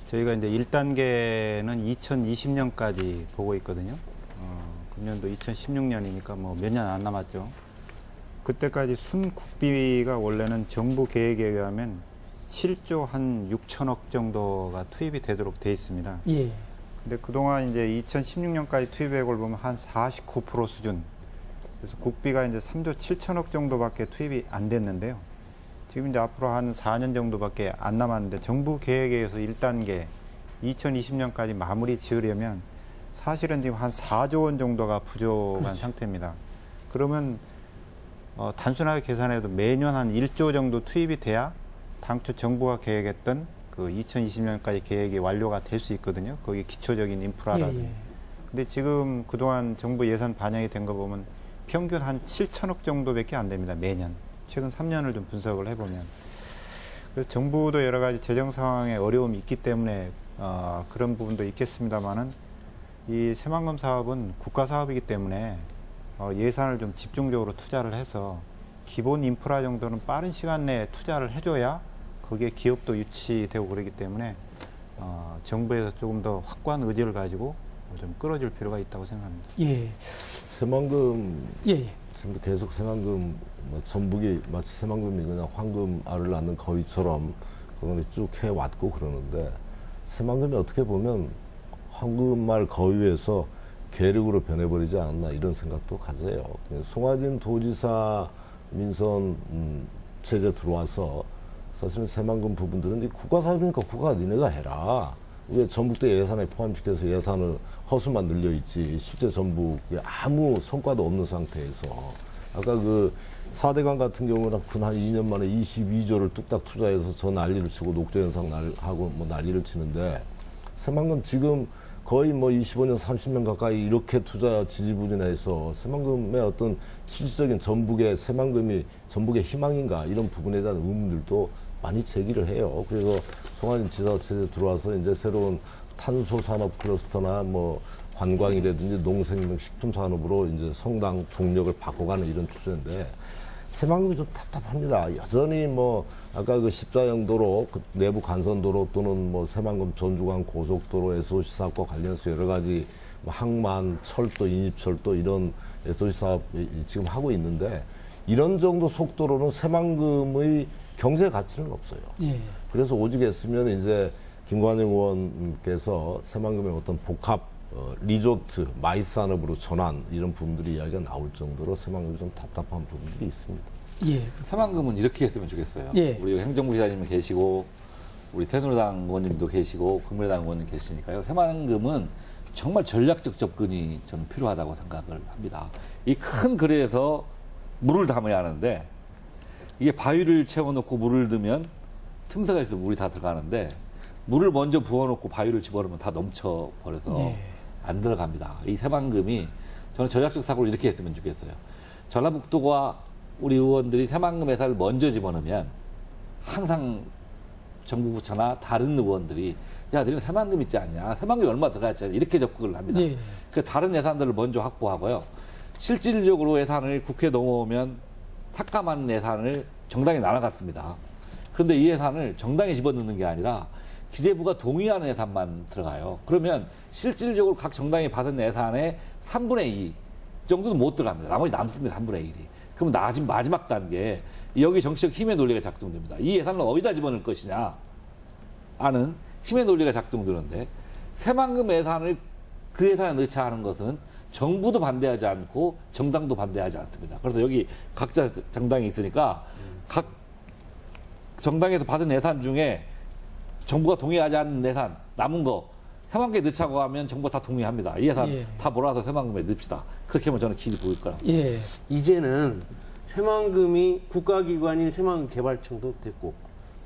저희가 이제 1단계는 2020년까지 보고 있거든요. 금년도 2016년이니까 뭐 몇 년 안 남았죠. 그때까지 순국비가 원래는 정부 계획에 의하면 7조 한 6천억 정도가 투입이 되도록 돼 있습니다. 예. 근데 그동안 이제 2016년까지 투입액을 보면 한 49% 수준. 그래서 국비가 이제 3조 7천억 정도밖에 투입이 안 됐는데요. 지금 이제 앞으로 한 4년 정도밖에 안 남았는데 정부 계획에 의해서 1단계 2020년까지 마무리 지으려면 사실은 지금 한 4조 원 정도가 부족한 그렇죠. 상태입니다. 그러면 단순하게 계산해도 매년 한 1조 정도 투입이 돼야 당초 정부가 계획했던 그 2020년까지 계획이 완료가 될 수 있거든요. 거기 기초적인 인프라라든지. 예, 예. 근데 지금 그동안 정부 예산 반영이 된 거 보면 평균 한 7천억 정도밖에 안 됩니다. 매년. 최근 3년을 좀 분석을 해보면. 그래서 정부도 여러 가지 재정 상황에 어려움이 있기 때문에 그런 부분도 있겠습니다만은 이 새만금 사업은 국가 사업이기 때문에 예산을 좀 집중적으로 투자를 해서 기본 인프라 정도는 빠른 시간 내에 투자를 해줘야 거기에 기업도 유치되고 그러기 때문에 정부에서 조금 더 확고한 의지를 가지고 좀 끌어줄 필요가 있다고 생각합니다. 예. 새만금 예. 예. 지금 계속 새만금 전북이 마치 새만금이 그냥 황금 알을 낳는 거위처럼 그걸 쭉 해왔고 그러는데 새만금이 어떻게 보면 황금알 거위에서 계륵으로 변해버리지 않았나 이런 생각도 가져요. 송하진 도지사 민선 체제 들어와서 사실은 새만금 부분들은 이 국가 사업이니까 국가가 니네가 해라. 왜 전북대 예산에 포함시켜서 예산을 허수만 늘려 있지 실제 전북에 아무 성과도 없는 상태에서 아까 그 4대강 같은 경우는 한 2년 만에 22조를 뚝딱 투자해서 저 난리를 치고 녹조 현상 하고 뭐 난리를 치는데 새만금 지금 거의 뭐 25년 30년 가까이 이렇게 투자 지지부진해서 새만금의 어떤 실질적인 새만금이 전북의 희망인가 이런 부분에 대한 의문들도 많이 제기를 해요. 그래서 송하진 지자체에 들어와서 이제 새로운 탄소 산업 클러스터나 뭐 관광이라든지 농생명 식품 산업으로 이제 성당 동력을 바꿔가는 이런 추세인데 새만금이 좀 답답합니다. 여전히 뭐 아까 그 십자형도로 그 내부 간선도로 또는 뭐 새만금 전주간 고속도로 SOC 사업과 관련해서 여러 가지 뭐 항만, 철도, 인입철도 이런 SOC 사업 지금 하고 있는데 이런 정도 속도로는 새만금의 경제 가치는 없어요. 예. 그래서 오직 했으면 이제 김관영 의원께서 새만금의 어떤 복합 리조트, 마이스 산업으로 전환 이런 부분들이 이야기가 나올 정도로 새만금이 좀 답답한 부분들이 있습니다. 예. 새만금은 이렇게 했으면 좋겠어요. 예. 우리 행정부 시장님 계시고 우리 새누리당 의원님도 계시고 국민의당 의원님 계시니까요. 새만금은 정말 전략적 접근이 저는 필요하다고 생각을 합니다. 이 큰 그래에서 물을 담아야 하는데 이게 바위를 채워놓고 물을 넣으면 틈새가 있어서 물이 다 들어가는데 물을 먼저 부어놓고 바위를 집어넣으면 다 넘쳐버려서 예. 안 들어갑니다. 이 새만금이 저는 전략적 사고를 이렇게 했으면 좋겠어요. 전라북도가 우리 의원들이 새만금 회사를 먼저 집어넣으면 항상 정부 부처나 다른 의원들이 야, 너희는 새만금 있지 않냐? 새만금이 얼마 들어가지 않냐? 이렇게 접근을 합니다. 예. 그 다른 예산들을 먼저 확보하고요. 실질적으로 예산을 국회에 넘어오면 삭감한 예산을 정당에 날아갔습니다. 그런데 이 예산을 정당에 집어넣는 게 아니라 기재부가 동의하는 예산만 들어가요. 그러면 실질적으로 각 정당이 받은 예산의 3분의 2 정도는 못 들어갑니다. 나머지 남습니다. 3분의 1이. 그럼 마지막 단계 여기 정치적 힘의 논리가 작동됩니다. 이 예산을 어디다 집어넣을 것이냐 아는 힘의 논리가 작동되는데 새만금 예산을 그 예산에 넣자 하는 것은 정부도 반대하지 않고 정당도 반대하지 않습니다. 그래서 여기 각자 정당이 있으니까 각 정당에서 받은 예산 중에 정부가 동의하지 않는 예산 남은 거 새만금에 넣자고 하면 정부가 다 동의합니다. 이 예산 예. 다 몰아서 새만금에 넣읍시다. 그렇게 하면 저는 길이 보일 거라. 예. 이제는 새만금이 국가기관인 새만금개발청도 됐고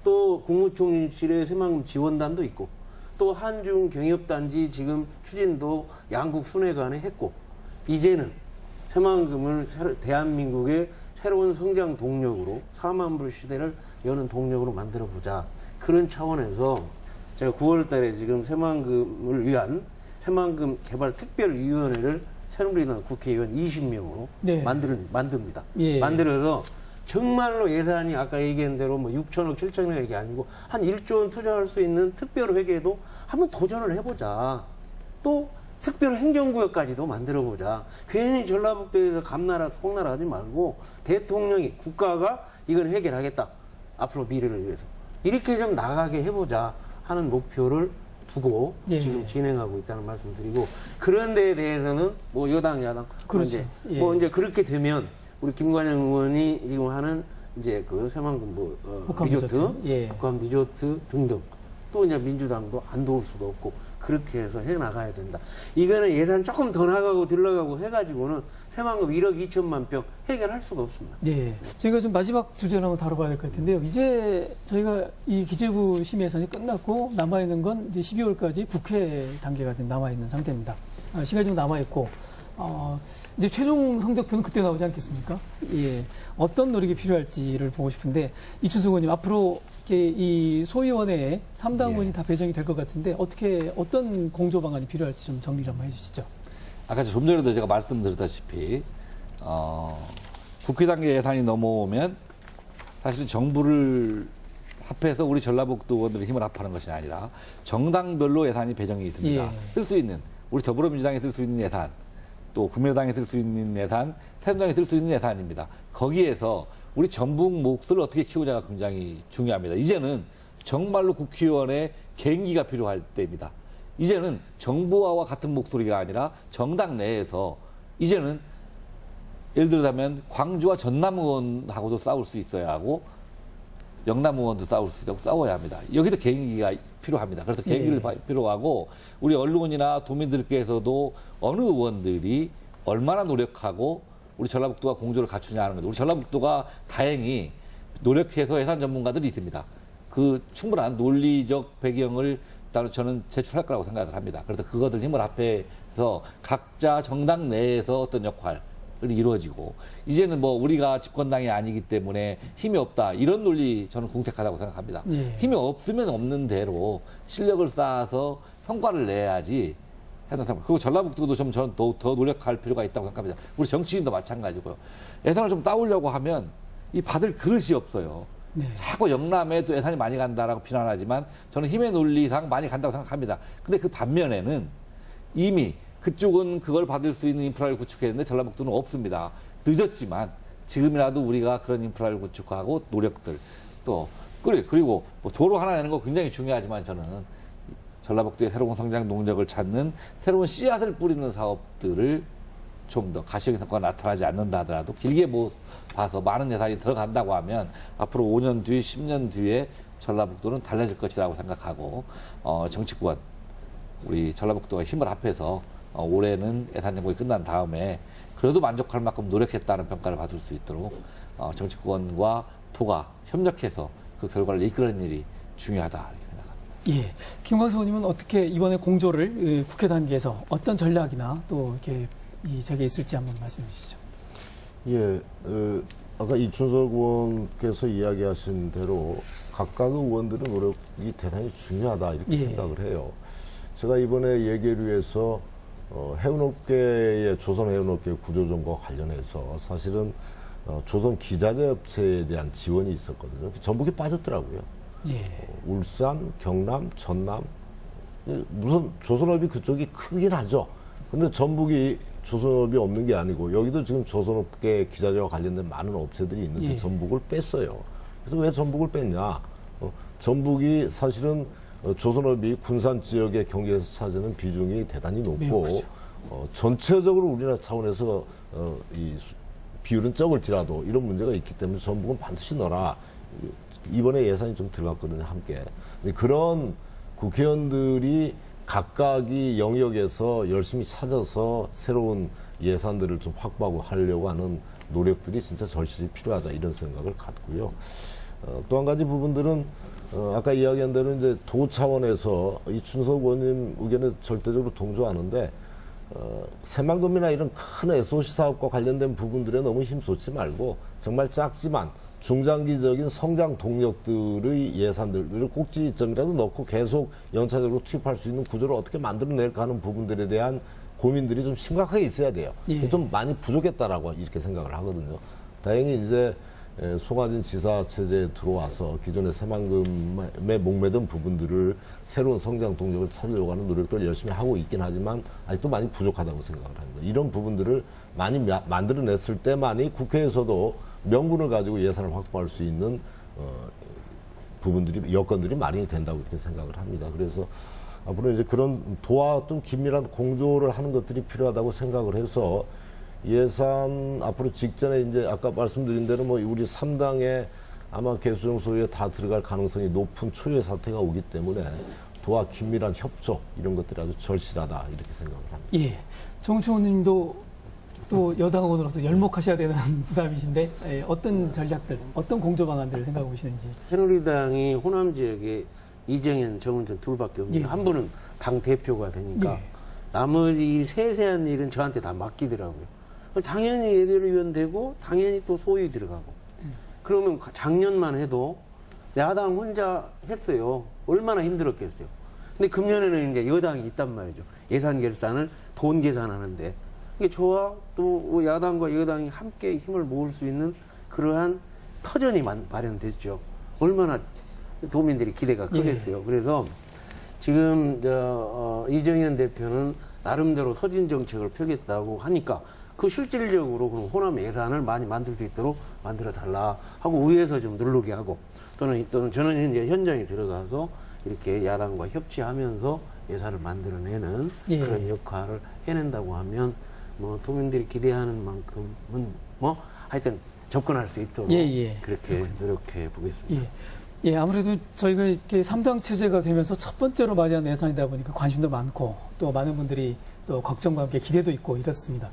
또 국무총리실에 새만금 지원단도 있고 또 한중 경협단지 지금 추진도 양국 순회간에 했고 이제는 새만금을 대한민국의 새로운 성장 동력으로 4만 불 시대를 여는 동력으로 만들어 보자. 그런 차원에서 제가 9월 달에 지금 새만금을 위한 새만금 개발 특별위원회를 새누리당 국회의원 20명으로 네. 만듭니다. 예. 만들어서 정말로 예산이 아까 얘기한 대로 뭐 6천억, 7천억 이 아니고 한 1조 원 투자할 수 있는 특별회계도 한번 도전을 해보자. 또 특별 행정구역까지도 만들어보자. 괜히 전라북도에서 감나라, 송나라 하지 말고 대통령이 국가가 이건 해결하겠다. 앞으로 미래를 위해서. 이렇게 좀 나가게 해보자 하는 목표를 두고 예. 지금 진행하고 있다는 말씀 드리고 그런 데에 대해서는 뭐 여당, 야당 그렇죠. 이제 예. 뭐 이제 그렇게 되면 우리 김관영 의원이 지금 하는 이제 그 새만금 뭐 복합 리조트, 리조트. 예. 복합 리조트 등등 또 이제 민주당도 안 도울 수도 없고 그렇게 해서 해 나가야 된다. 이거는 예산 조금 더 나가고 들러가고 해가지고는 새만금 1억 2천만 평 해결할 수가 없습니다. 네. 저희가 좀 마지막 주제를 한번 다뤄봐야 될 것 같은데요. 이제 저희가 이 기재부 심의 예산이 끝났고 남아있는 건 이제 12월까지 국회 단계가 남아있는 상태입니다. 시간이 좀 남아있고, 이제 최종 성적표는 그때 나오지 않겠습니까? 예. 어떤 노력이 필요할지를 보고 싶은데, 이춘석 의원님, 앞으로 이 소위원회에 3당 의원이 다 배정이 될 것 같은데, 어떤 공조 방안이 필요할지 좀 정리를 한번 해주시죠. 아까 좀 전에도 제가 말씀드렸다시피 국회 단계 예산이 넘어오면 사실 정부를 합해서 우리 전라북도 의원들의 힘을 합하는 것이 아니라 정당별로 예산이 배정이 됩니다. 예. 쓸 수 있는 우리 더불어민주당이 쓸 수 있는 예산, 또 국민의당이 쓸 수 있는 예산, 새누리당이 쓸 수 있는 예산입니다. 거기에서 우리 전북 몫을 어떻게 키우자가 굉장히 중요합니다. 이제는 정말로 국회의원의 개인기가 필요할 때입니다. 이제는 정부와 같은 목소리가 아니라 정당 내에서 이제는 예를 들자면 광주와 전남 의원하고도 싸울 수 있어야 하고 영남 의원도 싸울 수 있도록 싸워야 합니다. 여기도 개인기가 필요합니다. 그래서 개인기를 필요하고 우리 언론이나 도민들께서도 어느 의원들이 얼마나 노력하고 우리 전라북도가 공조를 갖추냐 하는 겁니다. 우리 전라북도가 다행히 노력해서 예산 전문가들이 있습니다. 그 충분한 논리적 배경을 저는 제출할 거라고 생각을 합니다. 그래서 그것들 힘을 합해서 각자 정당 내에서 어떤 역할을 이루어지고 이제는 뭐 우리가 집권당이 아니기 때문에 힘이 없다 이런 논리 저는 궁색하다고 생각합니다. 예. 힘이 없으면 없는 대로 실력을 쌓아서 성과를 내야지 해당 상황. 그리고 전라북도도 좀 저는 더 노력할 필요가 있다고 생각합니다. 우리 정치인도 마찬가지고요. 예산을 좀 따오려고 하면 이 받을 그릇이 없어요. 네. 자꾸 영남에 또 예산이 많이 간다라고 비난하지만 저는 힘의 논리상 많이 간다고 생각합니다. 근데 그 반면에는 이미 그쪽은 그걸 받을 수 있는 인프라를 구축했는데 전라북도는 없습니다. 늦었지만 지금이라도 우리가 그런 인프라를 구축하고 노력들 또 그리고 뭐 도로 하나 내는 거 굉장히 중요하지만 저는 전라북도의 새로운 성장 동력을 찾는 새로운 씨앗을 뿌리는 사업들을 좀 더 가시적인 성과가 나타나지 않는다 하더라도 길게 봐서 많은 예산이 들어간다고 하면 앞으로 5년 뒤, 10년 뒤에 전라북도는 달라질 것이라고 생각하고 정치권 우리 전라북도가 힘을 합해서 올해는 예산 정국이 끝난 다음에 그래도 만족할 만큼 노력했다는 평가를 받을 수 있도록 정치권과 토가 협력해서 그 결과를 이끌어내는 일이 중요하다 이렇게 생각합니다. 예. 김광수 의원님은 어떻게 이번에 공조를 국회 단계에서 어떤 전략이나 또 이렇게 이 적에 있을지 한번 말씀해 주시죠. 예, 아까 이춘석 의원께서 이야기하신 대로 각각 의원들의 노력이 대단히 중요하다 이렇게 예. 생각을 해요. 제가 이번에 예결위에서 해운업계의 조선 해운업계 구조조정과 관련해서 사실은 조선 기자재 업체에 대한 지원이 있었거든요. 전북이 빠졌더라고요. 예. 울산, 경남, 전남 무슨 조선업이 그쪽이 크긴 하죠. 근데 전북이 조선업이 없는 게 아니고 여기도 지금 조선업계 기자재와 관련된 많은 업체들이 있는데 예. 전북을 뺐어요. 그래서 왜 전북을 뺐냐? 전북이 사실은 조선업이 군산 지역의 경제에서 차지하는 비중이 대단히 높고 전체적으로 우리나라 차원에서 이 비율은 적을지라도 이런 문제가 있기 때문에 전북은 반드시 넣어라. 이번에 예산이 좀 들어갔거든요, 함께. 그런 국회의원들이 각각이 영역에서 열심히 찾아서 새로운 예산들을 좀 확보하고 하려고 하는 노력들이 진짜 절실히 필요하다 이런 생각을 갖고요. 또 한 가지 부분들은 아까 이야기한 대로 이제 도 차원에서 이춘석 의원님 의견에 절대적으로 동조하는데 새만금이나 이런 큰 SOC 사업과 관련된 부분들에 너무 힘쏟지 말고 정말 작지만 중장기적인 성장 동력들의 예산들을 꼭지점이라도 넣고 계속 연차적으로 투입할 수 있는 구조를 어떻게 만들어낼까 하는 부분들에 대한 고민들이 좀 심각하게 있어야 돼요. 예. 좀 많이 부족했다라고 이렇게 생각을 하거든요. 다행히 이제 송하진 지사 체제에 들어와서 기존의 새만금에 목매던 부분들을 새로운 성장 동력을 찾으려고 하는 노력들을 열심히 하고 있긴 하지만 아직도 많이 부족하다고 생각을 합니다. 이런 부분들을 많이 만들어냈을 때만이 국회에서도 명분을 가지고 예산을 확보할 수 있는 부분들이 여건들이 마련이 된다고 이렇게 생각을 합니다. 그래서 앞으로 이제 그런 도와 좀 긴밀한 공조를 하는 것들이 필요하다고 생각을 해서 예산 앞으로 직전에 이제 아까 말씀드린 대로 뭐 우리 3당에 아마 개수정 소위에 다 들어갈 가능성이 높은 초유의 사태가 오기 때문에 도와 긴밀한 협조 이런 것들이 아주 절실하다 이렇게 생각을 합니다. 예. 정치원 님도 또 여당 의원으로서 열목하셔야 되는 부담이신데 어떤 전략들, 어떤 공조 방안들을 생각하고 계시는지. 새누리당이 호남 지역에 이정현, 정은전 둘밖에 없는데 예. 한 분은 당 대표가 되니까 예. 나머지 세세한 일은 저한테 다 맡기더라고요. 당연히 예결위원 되고 당연히 또 소위 들어가고. 그러면 작년만 해도 야당 혼자 했어요. 얼마나 힘들었겠어요. 근데 금년에는 이제 여당이 있단 말이죠. 예산 결산을 돈 계산하는데. 이게 저와 또 야당과 여당이 함께 힘을 모을 수 있는 그러한 터전이 마련됐죠. 얼마나 도민들이 기대가 크겠어요. 그래서 지금 이정현 대표는 나름대로 서진 정책을 펴겠다고 하니까 그 실질적으로 그럼 호남 예산을 많이 만들 수 있도록 만들어 달라 하고 위에서 좀 누르게 하고 또는 저는 이제 현장에 들어가서 이렇게 야당과 협치하면서 예산을 만들어내는 그런 역할을 해낸다고 하면 뭐 도민들이 기대하는 만큼은 뭐 하여튼 접근할 수 있도록 그렇게 노력해 보겠습니다. 예, 아무래도 저희가 이렇게 3당 체제가 되면서 첫 번째로 맞이한 예산이다 보니까 관심도 많고 또 많은 분들이 또 걱정과 함께 기대도 있고 이렇습니다.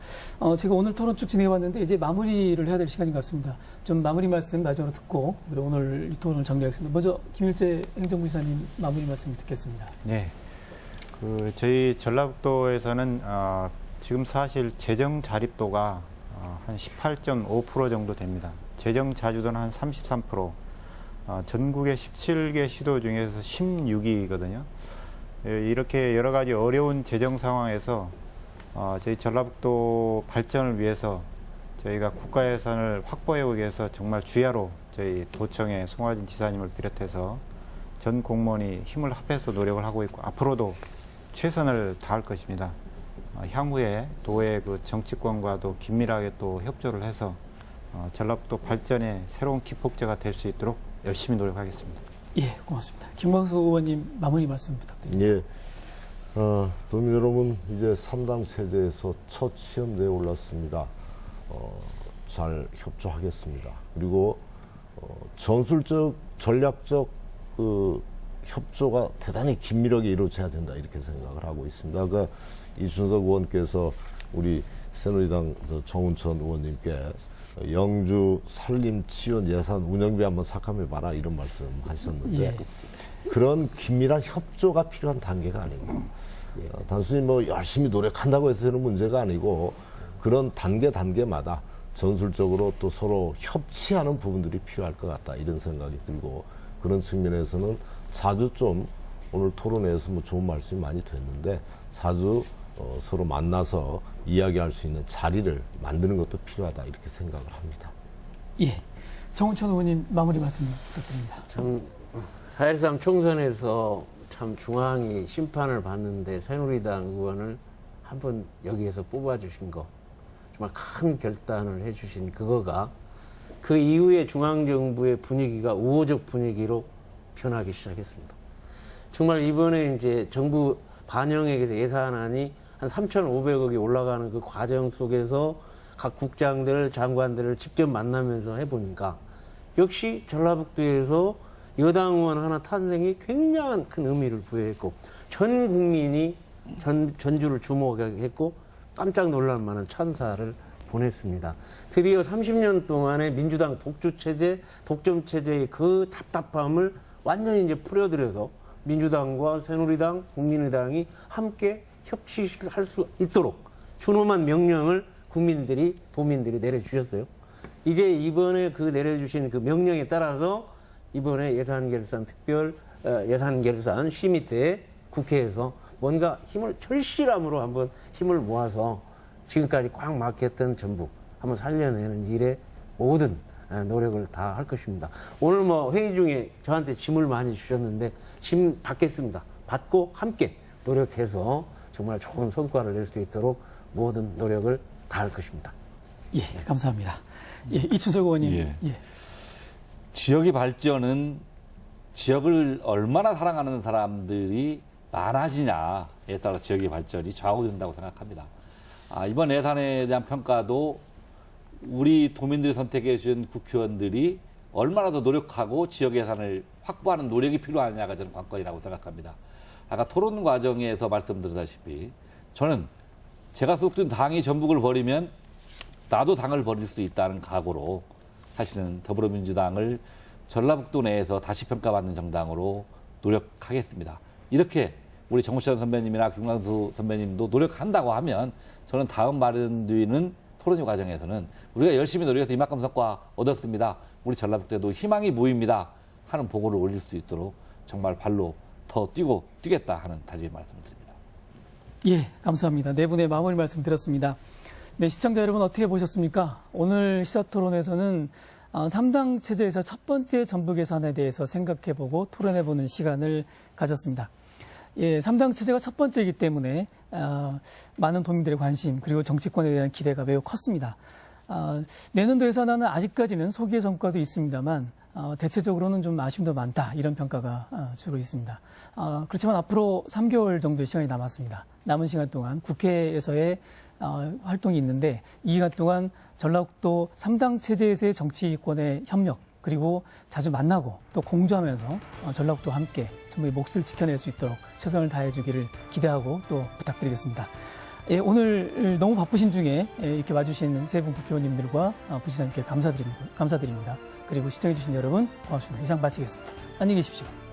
제가 오늘 토론 쭉 진행해봤는데 이제 마무리를 해야 될 시간인 것 같습니다. 좀 마무리 말씀 마지막으로 듣고 그리고 오늘 이 토론을 정리하겠습니다. 먼저 김일재 행정부 지사님 마무리 말씀 듣겠습니다. 네. 저희 전라북도에서는 지금 사실 재정 자립도가 한 18.5% 정도 됩니다. 재정 자주도는 한 33%. 전국의 17개 시도 중에서 16위거든요. 이렇게 여러 가지 어려운 재정 상황에서 저희 전라북도 발전을 위해서 저희가 국가 예산을 확보해 오기 위해서 정말 주야로 저희 도청의 송화진 지사님을 비롯해서 전 공무원이 힘을 합해서 노력을 하고 있고 앞으로도 최선을 다할 것입니다. 향후에 도의 그 정치권과도 긴밀하게 또 협조를 해서 전라북도 발전의 새로운 기폭제가 될 수 있도록 열심히 노력하겠습니다. 예, 고맙습니다. 김광수 의원님 마무리 말씀 부탁드립니다. 예. 도민 여러분, 이제 3당 체제에서 첫 시험대에 올랐습니다. 잘 협조하겠습니다. 그리고 전술적, 전략적 그 협조가 대단히 긴밀하게 이루어져야 된다 이렇게 생각을 하고 있습니다. 그러니까 이준석 의원께서 우리 새누리당 정운천 의원님께 영주 산림 치원 예산 운영비 한번 삭감해봐라 이런 말씀하셨는데 그런 긴밀한 협조가 필요한 단계가 아니고 단순히 뭐 열심히 노력한다고 해서 되는 문제가 아니고 그런 단계마다 전술적으로 또 서로 협치하는 부분들이 필요할 것 같다 이런 생각이 들고 그런 측면에서는 자주 좀 오늘 토론회에서 뭐 좋은 말씀이 많이 됐는데 자주 서로 만나서 이야기할 수 있는 자리를 만드는 것도 필요하다 이렇게 생각을 합니다. 예, 정운천 의원님 마무리 말씀 부탁드립니다. 참 4.13 총선에서 참 중앙이 심판을 받는데 새누리당 의원을 한번 여기에서 뽑아주신 거 정말 큰 결단을 해주신 그거가 그 이후에 중앙정부의 분위기가 우호적 분위기로 변하기 시작했습니다. 정말 이번에 이제 정부 반영액에서 예산안이 한 3,500억이 올라가는 그 과정 속에서 각 국장들, 장관들을 직접 만나면서 해보니까 역시 전라북도에서 여당 의원 하나 탄생이 굉장한 큰 의미를 부여했고 전 국민이 전주를 주목했고 깜짝 놀랄 만한 찬사를 보냈습니다. 드디어 30년 동안의 민주당 독주체제, 독점체제의 그 답답함을 완전히 이제 풀어들여서 민주당과 새누리당, 국민의당이 함께 협치할 수 있도록 준엄한 명령을 도민들이 내려주셨어요. 이제 이번에 그 내려주신 그 명령에 따라서 이번에 예산결산 심의 때 국회에서 뭔가 절실함으로 한번 힘을 모아서 지금까지 꽉 막혔던 전북 한번 살려내는 일에 모든 노력을 다 할 것입니다. 오늘 뭐 회의 중에 저한테 짐을 많이 주셨는데 짐 받겠습니다. 받고 함께 노력해서 정말 좋은 성과를 낼 수 있도록 모든 노력을 다할 것입니다. 예, 감사합니다. 예, 이춘석 의원님. 예. 지역의 발전은 지역을 얼마나 사랑하는 사람들이 많아지냐에 따라 지역의 발전이 좌우된다고 생각합니다. 이번 예산에 대한 평가도 우리 도민들이 선택해 주신 국회의원들이 얼마나 더 노력하고 지역 예산을 확보하는 노력이 필요하냐가 저는 관건이라고 생각합니다. 아까 토론 과정에서 말씀드렸다시피 저는 제가 소속된 당이 전북을 버리면 나도 당을 버릴 수 있다는 각오로 사실은 더불어민주당을 전라북도 내에서 다시 평가받는 정당으로 노력하겠습니다. 이렇게 우리 정우천 선배님이나 김광수 선배님도 노력한다고 하면 저는 다음 마련되는 토론 과정에서는 우리가 열심히 노력해서 이만큼 성과 얻었습니다. 우리 전라북도에도 희망이 보입니다. 하는 보고를 올릴 수 있도록 정말 발로 더 뛰겠다 하는 다짐의 말씀을 드립니다. 예, 감사합니다. 네 분의 마무리 말씀 드렸습니다. 네, 시청자 여러분 어떻게 보셨습니까? 오늘 시사토론에서는 3당 체제에서 첫 번째 전북 예산에 대해서 생각해보고 토론해보는 시간을 가졌습니다. 예, 3당 체제가 첫 번째이기 때문에 많은 도민들의 관심 그리고 정치권에 대한 기대가 매우 컸습니다. 내년도 예산안은 아직까지는 소기의 성과도 있습니다만 대체적으로는 좀 아쉬움도 많다 이런 평가가 주로 있습니다. 그렇지만 앞으로 3개월 정도의 시간이 남았습니다. 남은 시간 동안 국회에서의 활동이 있는데 이 기간 동안 전라북도 3당 체제에서의 정치권의 협력 그리고 자주 만나고 또 공조하면서 전라북도와 함께 전부의 몫을 지켜낼 수 있도록 최선을 다해주기를 기대하고 또 부탁드리겠습니다. 예, 오늘 너무 바쁘신 중에 이렇게 와주신 세 분 국회의원님들과 부시장님께 감사드립니다. 그리고 시청해주신 여러분 고맙습니다. 이상 마치겠습니다. 안녕히 계십시오.